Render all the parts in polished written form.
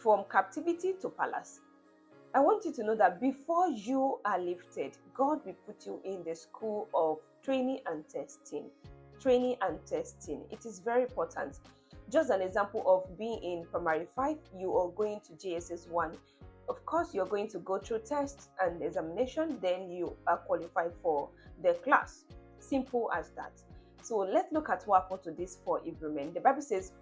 from captivity to palace. I want you to know that before you are lifted, God will put you in the school of training and testing. Training and testing. It is very important. Just an example of being in primary 5, you are going to JSS 1. Of course, you're going to go through tests and examination, then you are qualified for the class. Simple as that. So let's look at what happened to these 4 Hebrew men. The Bible says,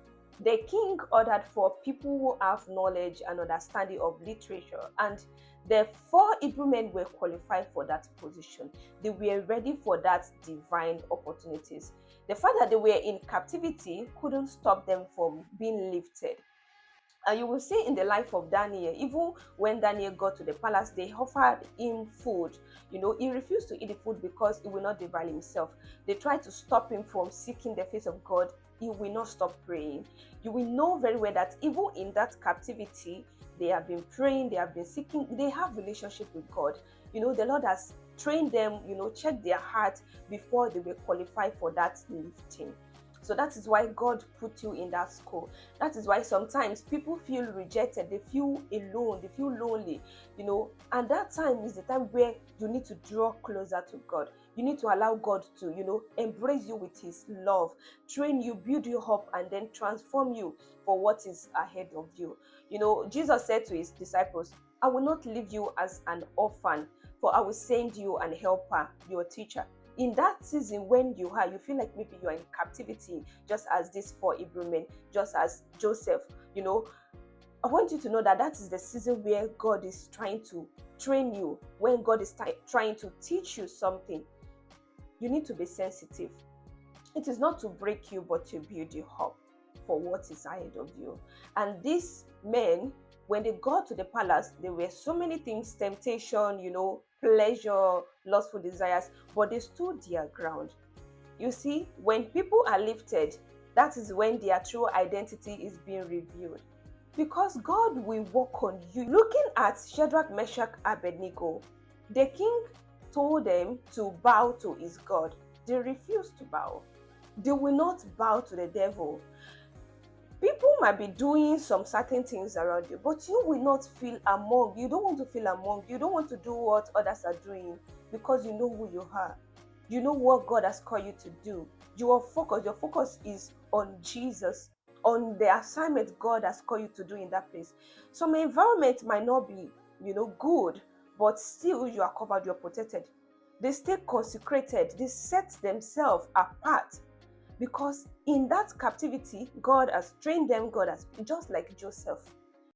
the king ordered for people who have knowledge and understanding of literature, and the 4 Hebrew men were qualified for that position. They were ready for that divine opportunities. The fact that they were in captivity couldn't stop them from being lifted. And you will see in the life of Daniel, even when Daniel got to the palace, they offered him food. He refused to eat the food because he will not devour himself. They tried to stop him from seeking the face of God. He will not stop praying. You will know very well that even in that captivity, they have been praying, they have been seeking, they have relationship with God. The Lord has trained them, checked their heart before they were qualified for that lifting. So that is why God put you in that school. That is why sometimes people feel rejected, they feel alone, they feel lonely, and that time is the time where you need to draw closer to God. You need to allow God to, embrace you with his love, train you, build you up, and then transform you for what is ahead of you. Jesus said to his disciples, I will not leave you as an orphan, for I will send you an helper, your teacher. In that season when you feel like maybe you are in captivity, just as these 4 Hebrew men, just as Joseph, I want you to know that that is the season where God is trying to train you, when God is trying to teach you something. You need to be sensitive. It is not to break you, but to build you up for what is ahead of you. And these men, when they got to the palace, there were so many things, temptation, pleasure, lustful desires, but they stood their ground. You see, when people are lifted, that is when their true identity is being revealed. Because God will work on you. Looking at Shadrach, Meshach, Abednego, the king told them to bow to his God. They refused to bow. They will not bow to the devil. People might be doing some certain things around you, but you will not feel among. You don't want to feel among. You don't want to do what others are doing because you know who you are. You know what God has called you to do. Your focus is on Jesus, on the assignment God has called you to do in that place. Some environment might not be, good, but still you are covered, you're protected. They stay consecrated. They set themselves apart. Because in that captivity, God has trained them, God has, just like Joseph.